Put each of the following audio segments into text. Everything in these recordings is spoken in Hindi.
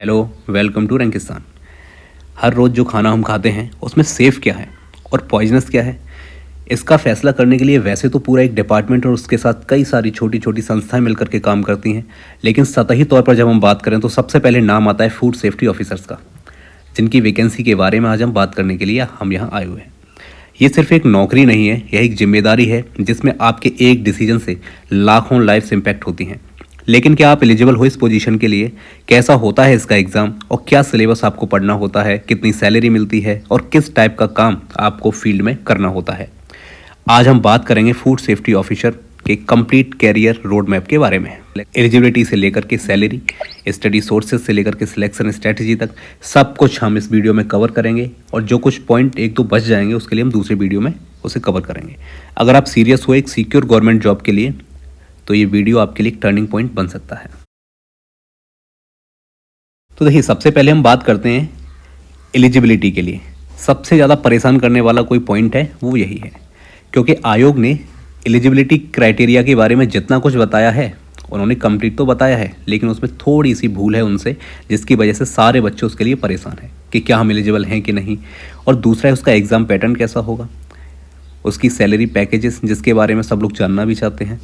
Hello, welcome to Rankistan. हर रोज़ जो खाना हम खाते हैं उसमें सेफ़ क्या है और पॉइजनस क्या है, इसका फैसला करने के लिए वैसे तो पूरा एक डिपार्टमेंट और उसके साथ कई सारी छोटी छोटी संस्थाएं मिलकर के काम करती हैं। लेकिन सतही तौर पर जब हम बात करें तो सबसे पहले नाम आता है फूड सेफ्टी ऑफिसर्स का, जिनकी वैकेंसी के बारे में आज हम बात करने के लिए हम यहाँ आए हुए हैं। ये सिर्फ एक नौकरी नहीं है, यह एक जिम्मेदारी है जिसमें आपके एक डिसीजन से लाखों लाइफ्स इम्पैक्ट होती हैं। लेकिन क्या आप एलिजिबल हो इस पोजीशन के लिए? कैसा होता है इसका एग्ज़ाम और क्या सिलेबस आपको पढ़ना होता है, कितनी सैलरी मिलती है और किस टाइप का काम आपको फील्ड में करना होता है। आज हम बात करेंगे फूड सेफ्टी ऑफिसर के कंप्लीट कैरियर रोड मैप के बारे में। एलिजिबिलिटी से लेकर के सैलरी, स्टडी सोर्सेज से लेकर के सिलेक्शन स्ट्रेटजी तक सब कुछ हम इस वीडियो में कवर करेंगे। और जो कुछ पॉइंट एक दो बच जाएंगे उसके लिए हम दूसरे वीडियो में उसे कवर करेंगे। अगर आप सीरियस हो एक सिक्योर गवर्नमेंट जॉब के लिए तो ये वीडियो आपके लिए एक टर्निंग पॉइंट बन सकता है। तो देखिए, सबसे पहले हम बात करते हैं एलिजिबिलिटी के लिए। सबसे ज़्यादा परेशान करने वाला कोई पॉइंट है वो यही है, क्योंकि आयोग ने एलिजिबिलिटी क्राइटेरिया के बारे में जितना कुछ बताया है उन्होंने कंप्लीट तो बताया है, लेकिन उसमें थोड़ी सी भूल है उनसे, जिसकी वजह से सारे बच्चे उसके लिए परेशान हैं कि क्या हम एलिजिबल हैं कि नहीं। और दूसरा है उसका एग्ज़ाम पैटर्न कैसा होगा, उसकी सैलरी पैकेजेस जिसके बारे में सब लोग जानना भी चाहते हैं,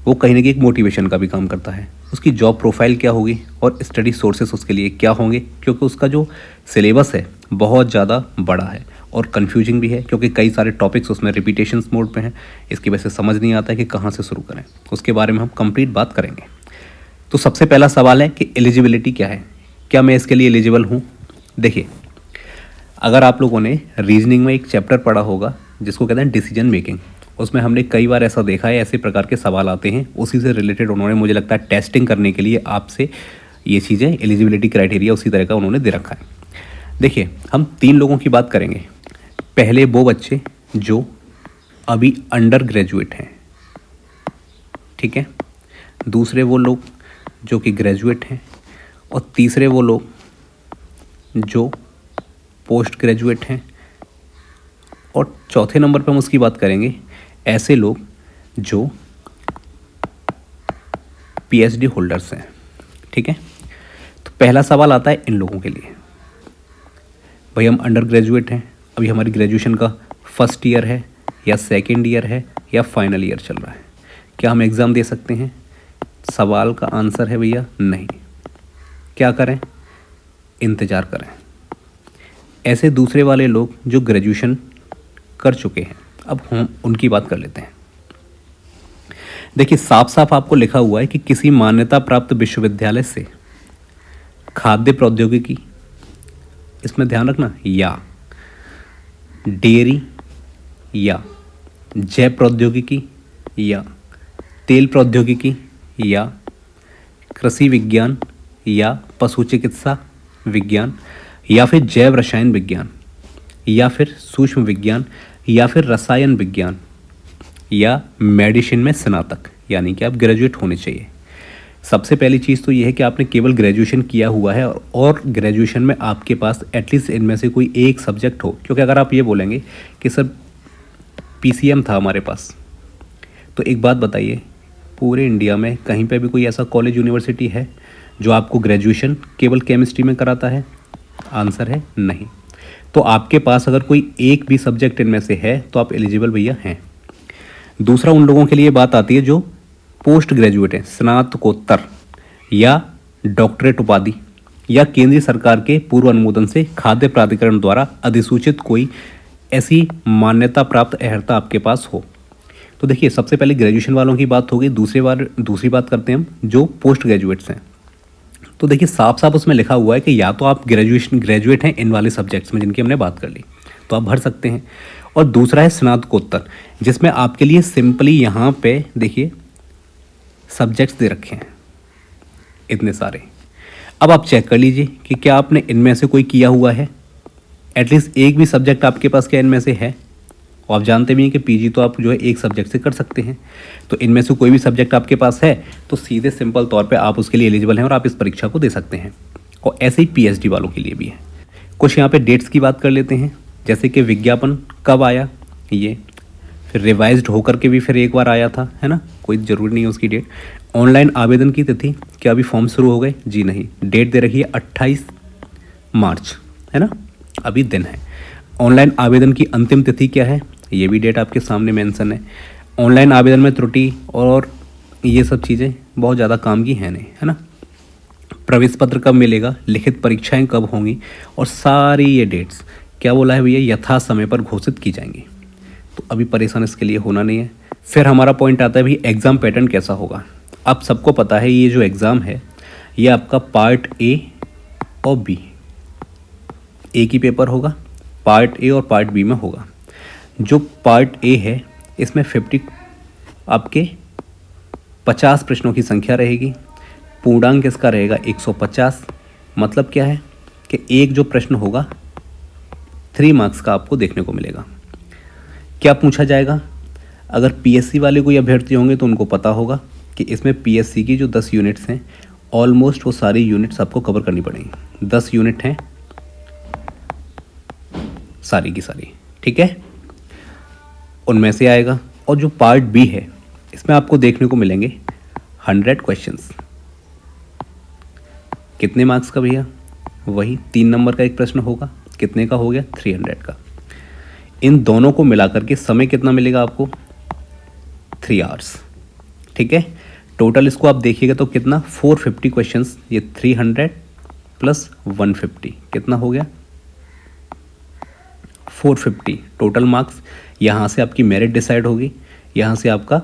वो कहीं ना कहीं एक मोटिवेशन का भी काम करता है। उसकी जॉब प्रोफाइल क्या होगी और स्टडी सोर्सेस उसके लिए क्या होंगे, क्योंकि उसका जो सिलेबस है बहुत ज़्यादा बड़ा है और कंफ्यूजिंग भी है, क्योंकि कई सारे टॉपिक्स उसमें रिपीटेशंस मोड पे हैं। इसकी वजह से समझ नहीं आता है कि कहाँ से शुरू करें। उसके बारे में हम कंप्लीट बात करेंगे। तो सबसे पहला सवाल है कि एलिजिबिलिटी क्या है, क्या मैं इसके लिए एलिजिबल हूँ। देखिए, अगर आप लोगों ने रीजनिंग में एक चैप्टर पढ़ा होगा जिसको कहते हैं डिसीजन मेकिंग, उसमें हमने कई बार ऐसा देखा है, ऐसे प्रकार के सवाल आते हैं। उसी से रिलेटेड उन्होंने, मुझे लगता है, टेस्टिंग करने के लिए आपसे ये चीज़ें, एलिजिबिलिटी क्राइटेरिया उसी तरह का उन्होंने दे रखा है। देखिए, हम 3 लोगों की बात करेंगे। पहले वो बच्चे जो अभी अंडर ग्रेजुएट हैं, ठीक है। दूसरे वो लोग जो कि ग्रेजुएट हैं, और तीसरे वो लोग जो पोस्ट ग्रेजुएट हैं। और चौथे नंबर पर हम उसकी बात करेंगे ऐसे लोग जो पीएचडी होल्डर्स हैं, ठीक है। तो पहला सवाल आता है इन लोगों के लिए। भाई, हम अंडर ग्रेजुएट हैं, अभी हमारी ग्रेजुएशन का फर्स्ट ईयर है या सेकेंड ईयर है या फाइनल ईयर चल रहा है, क्या हम एग्ज़ाम दे सकते हैं? सवाल का आंसर है भैया नहीं। क्या करें? इंतज़ार करें। ऐसे दूसरे वाले लोग जो ग्रेजुएशन कर चुके हैं, अब हम उनकी बात कर लेते हैं। देखिए, साफ साफ आपको लिखा हुआ है कि किसी मान्यता प्राप्त विश्वविद्यालय से खाद्य प्रौद्योगिकी, इसमें ध्यान रखना, या डेयरी या जैव प्रौद्योगिकी या तेल प्रौद्योगिकी या कृषि विज्ञान या पशु चिकित्सा विज्ञान या फिर जैव रसायन विज्ञान या फिर सूक्ष्म विज्ञान या फिर रसायन विज्ञान या मेडिसिन में स्नातक, यानी कि आप ग्रेजुएट होने चाहिए। सबसे पहली चीज़ तो ये है कि आपने केवल ग्रेजुएशन किया हुआ है और ग्रेजुएशन में आपके पास एटलीस्ट इनमें से कोई एक सब्जेक्ट हो। क्योंकि अगर आप ये बोलेंगे कि सर पीसीएम था हमारे पास, तो एक बात बताइए, पूरे इंडिया में कहीं पे भी कोई ऐसा कॉलेज यूनिवर्सिटी है जो आपको ग्रेजुएशन केवल केमिस्ट्री में कराता है? आंसर है नहीं। तो आपके पास अगर कोई एक भी सब्जेक्ट इनमें से है तो आप एलिजिबल भैया हैं। दूसरा, उन लोगों के लिए बात आती है जो पोस्ट ग्रेजुएट हैं, स्नातकोत्तर या डॉक्टरेट उपाधि या केंद्रीय सरकार के पूर्व अनुमोदन से खाद्य प्राधिकरण द्वारा अधिसूचित कोई ऐसी मान्यता प्राप्त अर्हता आपके पास हो। तो देखिए, सबसे पहले ग्रेजुएशन वालों की बात हो गई। दूसरी बात करते हैं हम जो पोस्ट ग्रेजुएट्स हैं। तो देखिए, साफ साफ उसमें लिखा हुआ है कि या तो आप ग्रेजुएट हैं इन वाले सब्जेक्ट्स में जिनकी हमने बात कर ली, तो आप भर सकते हैं। और दूसरा है स्नातकोत्तर, जिसमें आपके लिए सिंपली यहाँ पे देखिए सब्जेक्ट्स दे रखे हैं इतने सारे। अब आप चेक कर लीजिए कि क्या आपने इनमें से कोई किया हुआ है, एटलीस्ट एक भी सब्जेक्ट आपके पास क्या इनमें से है। और आप जानते भी हैं कि पीजी तो आप जो है एक सब्जेक्ट से कर सकते हैं। तो इनमें से कोई भी सब्जेक्ट आपके पास है तो सीधे सिंपल तौर पे आप उसके लिए एलिजिबल हैं और आप इस परीक्षा को दे सकते हैं। और ऐसे ही पीएचडी वालों के लिए भी है। कुछ यहाँ पे डेट्स की बात कर लेते हैं, जैसे कि विज्ञापन कब आया, ये फिर रिवाइज्ड होकर के भी फिर एक बार आया था, है ना, कोई ज़रूरी नहीं है उसकी डेट। ऑनलाइन आवेदन की तिथि, क्या अभी फॉर्म शुरू हो गए? जी नहीं, डेट दे रखी है 28 मार्च, है ना, अभी दिन है। ऑनलाइन आवेदन की अंतिम तिथि क्या है? ये भी डेट आपके सामने मेंशन है। ऑनलाइन आवेदन में त्रुटि और ये सब चीज़ें बहुत ज़्यादा काम की हैं नहीं, है ना। प्रवेश पत्र कब मिलेगा, लिखित परीक्षाएं कब होंगी, और सारी ये डेट्स क्या बोला है भैया, यथा समय पर घोषित की जाएंगी। तो अभी परेशान इसके लिए होना नहीं है। फिर हमारा पॉइंट आता है भाई एग्ज़ाम पैटर्न कैसा होगा। अब सबको पता है ये जो एग्ज़ाम है ये आपका पार्ट ए और बी, एक ही पेपर होगा, पार्ट ए और पार्ट बी में होगा। जो पार्ट ए है इसमें 50 प्रश्नों की संख्या रहेगी, पूर्णांक इसका रहेगा 150। मतलब क्या है कि एक जो प्रश्न होगा 3 मार्क्स का आपको देखने को मिलेगा। क्या पूछा जाएगा? अगर पीएससी वाले कोई अभ्यर्थी होंगे तो उनको पता होगा कि इसमें पीएससी की जो 10 यूनिट्स हैं ऑलमोस्ट वो सारी यूनिट्स आपको कवर करनी पड़ेंगी। 10 यूनिट हैं सारी की सारी, ठीक है, उनमें से आएगा। और जो पार्ट बी है इसमें आपको देखने को मिलेंगे 100 क्वेश्चंस। कितने मार्क्स का भैया? वही 3 नंबर का एक प्रश्न होगा। कितने का हो गया? 300 का। इन दोनों को मिलाकर के समय कितना मिलेगा आपको? 3 आवर्स, ठीक है। टोटल इसको आप देखिएगा तो कितना, 450 क्वेश्चंस, ये 300 प्लस 150 कितना हो गया? 450 टोटल मार्क्स। यहाँ से आपकी मेरिट डिसाइड होगी, यहाँ से आपका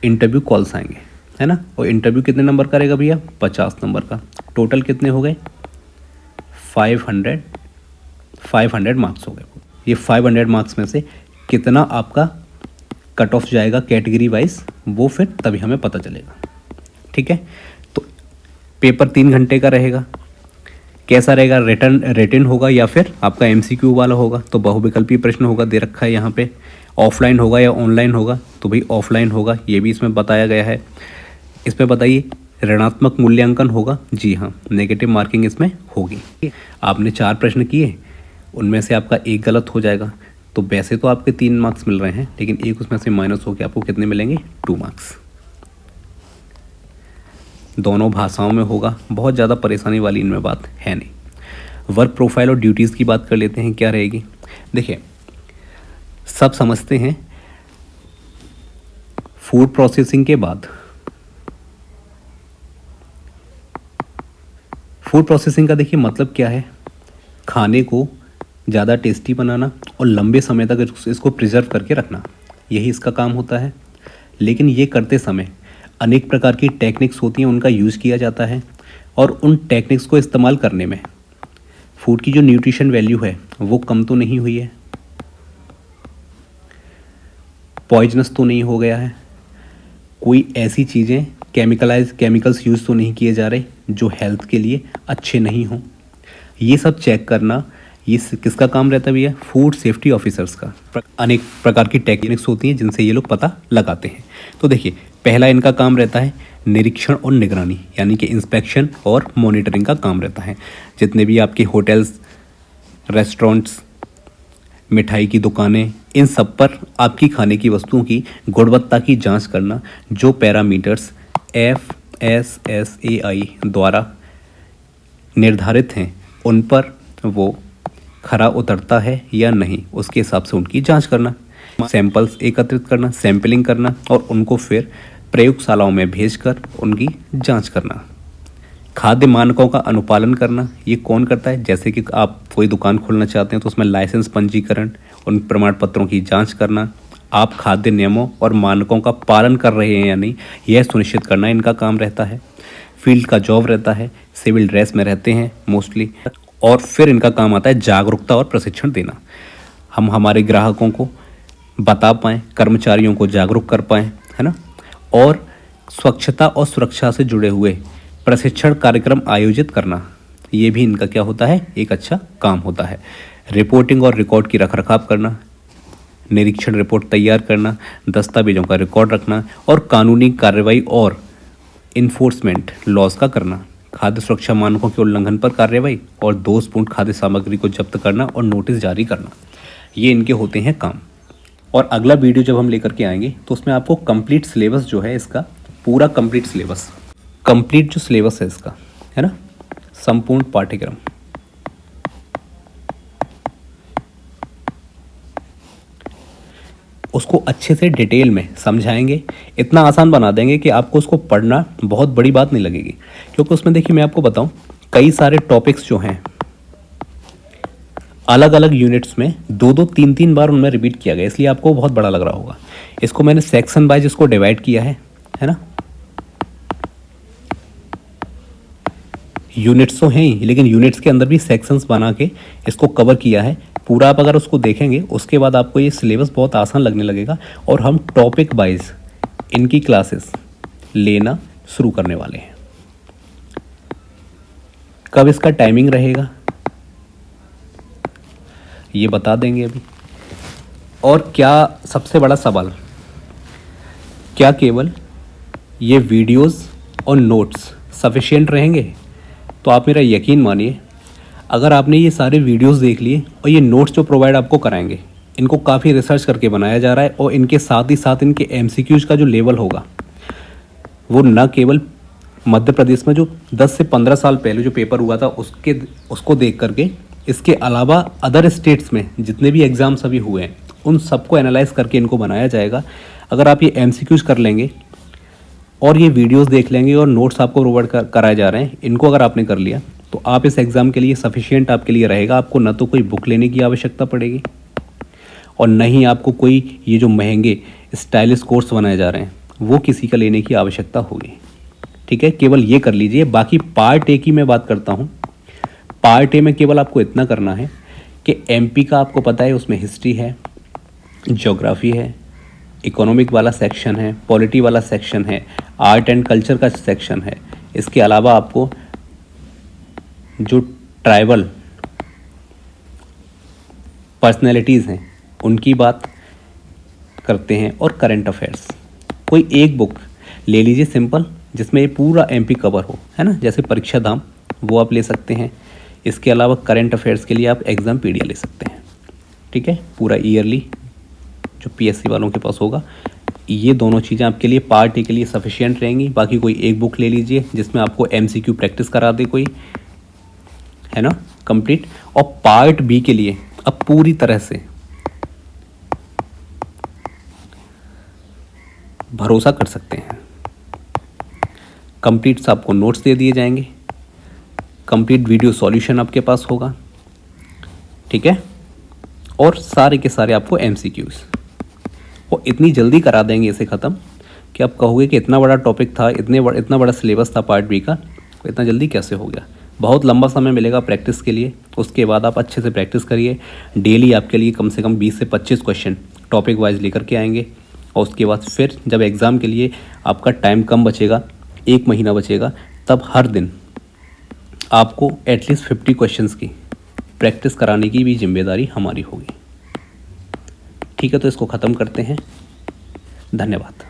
इंटरव्यू कॉल्स आएंगे, है ना। और इंटरव्यू कितने नंबर का रहेगा भैया? 50 नंबर का। टोटल कितने हो गए? 500 मार्क्स हो गए। ये 500 मार्क्स में से कितना आपका कट ऑफ जाएगा कैटेगरी वाइज, वो फिर तभी हमें पता चलेगा, ठीक है। तो पेपर 3 घंटे का रहेगा। कैसा रहेगा? रिटन होगा या फिर आपका एमसीक्यू वाला होगा? तो बहुविकल्पीय प्रश्न होगा, दे रखा है यहाँ पे। ऑफलाइन होगा या ऑनलाइन होगा? तो भाई ऑफलाइन होगा, ये भी इसमें बताया गया है। इसमें बताइए ऋणात्मक मूल्यांकन होगा? जी हाँ, नेगेटिव मार्किंग इसमें होगी। आपने 4 प्रश्न किए, उनमें से आपका एक गलत हो जाएगा, तो वैसे तो आपके 3 मार्क्स मिल रहे हैं, लेकिन एक उसमें से माइनस होकर आपको कितने मिलेंगे? 2 मार्क्स। दोनों भाषाओं में होगा, बहुत ज़्यादा परेशानी वाली इनमें बात है नहीं। वर्क प्रोफाइल और ड्यूटीज़ की बात कर लेते हैं, क्या रहेगी। देखिए सब समझते हैं फूड प्रोसेसिंग के बाद, फूड प्रोसेसिंग का देखिए मतलब क्या है, खाने को ज़्यादा टेस्टी बनाना और लंबे समय तक इसको प्रिजर्व करके रखना, यही इसका काम होता है। लेकिन ये करते समय अनेक प्रकार की टेक्निक्स होती हैं, उनका यूज़ किया जाता है, और उन टेक्निक्स को इस्तेमाल करने में फूड की जो न्यूट्रिशन वैल्यू है वो कम तो नहीं हुई है, पॉइजनस तो नहीं हो गया है, कोई ऐसी चीज़ें केमिकल्स यूज़ तो नहीं किए जा रहे जो हेल्थ के लिए अच्छे नहीं हों। ये सब चेक करना ये किसका काम रहता है भैया? फूड सेफ्टी ऑफिसर्स का। अनेक प्रकार की टेक्निक्स होती हैं जिनसे ये लोग पता लगाते हैं। तो देखिए पहला इनका काम रहता है निरीक्षण और निगरानी, यानी कि इंस्पेक्शन और मॉनिटरिंग का काम रहता है। जितने भी आपके होटल्स, रेस्टोरेंट्स, मिठाई की दुकानें, इन सब पर आपकी खाने की वस्तुओं की गुणवत्ता की जांच करना, जो पैरामीटर्स FSSAI द्वारा निर्धारित हैं उन पर वो खरा उतरता है या नहीं, उसके हिसाब से उनकी जांच करना, सैंपल्स एकत्रित करना, सैंपलिंग करना और उनको फिर प्रयोगशालाओं में भेजकर उनकी जांच करना। खाद्य मानकों का अनुपालन करना, ये कौन करता है? जैसे कि आप कोई दुकान खोलना चाहते हैं तो उसमें लाइसेंस पंजीकरण, उन प्रमाण पत्रों की जांच करना, आप खाद्य नियमों और मानकों का पालन कर रहे हैं या नहीं, यह सुनिश्चित करना इनका काम रहता है। फील्ड का जॉब रहता है, सिविल ड्रेस में रहते हैं मोस्टली। और फिर इनका काम आता है जागरूकता और प्रशिक्षण देना। हम हमारे ग्राहकों को बता पाएँ, कर्मचारियों को जागरूक कर पाएँ, है ना। और स्वच्छता और सुरक्षा से जुड़े हुए प्रशिक्षण कार्यक्रम आयोजित करना, ये भी इनका क्या होता है? एक अच्छा काम होता है। रिपोर्टिंग और रिकॉर्ड की रखरखाव करना, निरीक्षण रिपोर्ट तैयार करना, दस्तावेजों का रिकॉर्ड रखना और कानूनी कार्रवाई और इन्फोर्समेंट लॉज का करना, खाद्य सुरक्षा मानकों के उल्लंघन पर कार्रवाई और दोषपूर्ण खाद्य सामग्री को जब्त करना और नोटिस जारी करना, ये इनके होते हैं काम। और अगला वीडियो जब हम लेकर के आएंगे तो उसमें आपको कंप्लीट सिलेबस जो है इसका पूरा कंप्लीट सिलेबस, कंप्लीट जो सिलेबस है इसका, है ना, संपूर्ण पाठ्यक्रम, उसको अच्छे से डिटेल में समझाएंगे, इतना आसान बना देंगे कि आपको उसको पढ़ना बहुत बड़ी बात नहीं लगेगी। क्योंकि उसमें देखिए मैं आपको बताऊं, कई सारे टॉपिक्स जो हैं अलग अलग यूनिट्स में 2-2 3-3 बार उनमें रिपीट किया गया, इसलिए आपको बहुत बड़ा लग रहा होगा। इसको मैंने सेक्शन वाइज इसको डिवाइड किया है ना। यूनिट्स तो हैं ही, लेकिन यूनिट्स के अंदर भी सेक्शंस बना के इसको कवर किया है पूरा। आप अगर उसको देखेंगे उसके बाद आपको ये सिलेबस बहुत आसान लगने लगेगा, और हम टॉपिक वाइज इनकी क्लासेस लेना शुरू करने वाले हैं। कब इसका टाइमिंग रहेगा ये बता देंगे अभी। और क्या सबसे बड़ा सवाल, क्या केवल ये वीडियोस और नोट्स सफिशिएंट रहेंगे? तो आप मेरा यकीन मानिए, अगर आपने ये सारे वीडियोस देख लिए और ये नोट्स जो प्रोवाइड आपको कराएंगे, इनको काफ़ी रिसर्च करके बनाया जा रहा है, और इनके साथ ही साथ इनके एमसीक्यूज का जो लेवल होगा वो न केवल मध्य प्रदेश में जो 10 से 15 साल पहले जो पेपर हुआ था उसको देख करके, इसके अलावा अदर स्टेट्स में जितने भी एग्ज़ाम्स अभी हुए हैं उन सबको एनालाइज करके इनको बनाया जाएगा। अगर आप ये एमसीक्यूज कर लेंगे और ये वीडियोस देख लेंगे और नोट्स आपको प्रोवाइड कराए जा रहे हैं, इनको अगर आपने कर लिया तो आप इस एग्ज़ाम के लिए सफिशिएंट आपके लिए रहेगा। आपको न तो कोई बुक लेने की आवश्यकता पड़ेगी और न ही आपको कोई ये जो महंगे स्टाइलिश कोर्स बनाए जा रहे हैं वो किसी का लेने की आवश्यकता होगी। ठीक है, केवल ये कर लीजिए। बाकी पार्ट ए की मैं बात करता हूँ। पार्ट ए में केवल आपको इतना करना है कि एमपी का आपको पता है उसमें हिस्ट्री है, ज्योग्राफी है, इकोनॉमिक वाला सेक्शन है, पॉलिटी वाला सेक्शन है, आर्ट एंड कल्चर का सेक्शन है। इसके अलावा आपको जो ट्राइबल पर्सनैलिटीज़ हैं उनकी बात करते हैं, और करंट अफेयर्स। कोई एक बुक ले लीजिए सिंपल, जिसमें ये पूरा एमपी कवर हो, है ना, जैसे परीक्षा धाम, वो आप ले सकते हैं। इसके अलावा करंट अफेयर्स के लिए आप एग्ज़ाम पीडिया ले सकते हैं। ठीक है, पूरा ईयरली जो पीएससी वालों के पास होगा, ये दोनों चीज़ें आपके लिए पार्ट ए के लिए सफिशिएंट रहेंगी। बाकी कोई एक बुक ले लीजिए जिसमें आपको एमसीक्यू प्रैक्टिस करा दे कोई, है ना, कंप्लीट। और पार्ट बी के लिए अब पूरी तरह से भरोसा कर सकते हैं। कंप्लीट आपको नोट्स दे दिए जाएंगे, कंप्लीट वीडियो सॉल्यूशन आपके पास होगा। ठीक है, और सारे के सारे आपको एमसीक्यूज, और इतनी जल्दी करा देंगे इसे ख़त्म कि आप कहोगे कि इतना बड़ा टॉपिक था, इतना बड़ा सिलेबस था पार्ट बी का, इतना जल्दी कैसे हो गया। बहुत लंबा समय मिलेगा प्रैक्टिस के लिए, उसके बाद आप अच्छे से प्रैक्टिस करिए। डेली आपके लिए कम से कम 20 से 25 क्वेश्चन टॉपिक वाइज लेकर के आएंगे, और उसके बाद फिर जब एग्ज़ाम के लिए आपका टाइम कम बचेगा, 1 महीना बचेगा, तब हर दिन आपको एटलीस्ट 50 क्वेश्चंस की प्रैक्टिस कराने की भी जिम्मेदारी हमारी होगी। ठीक है, तो इसको ख़त्म करते हैं। धन्यवाद।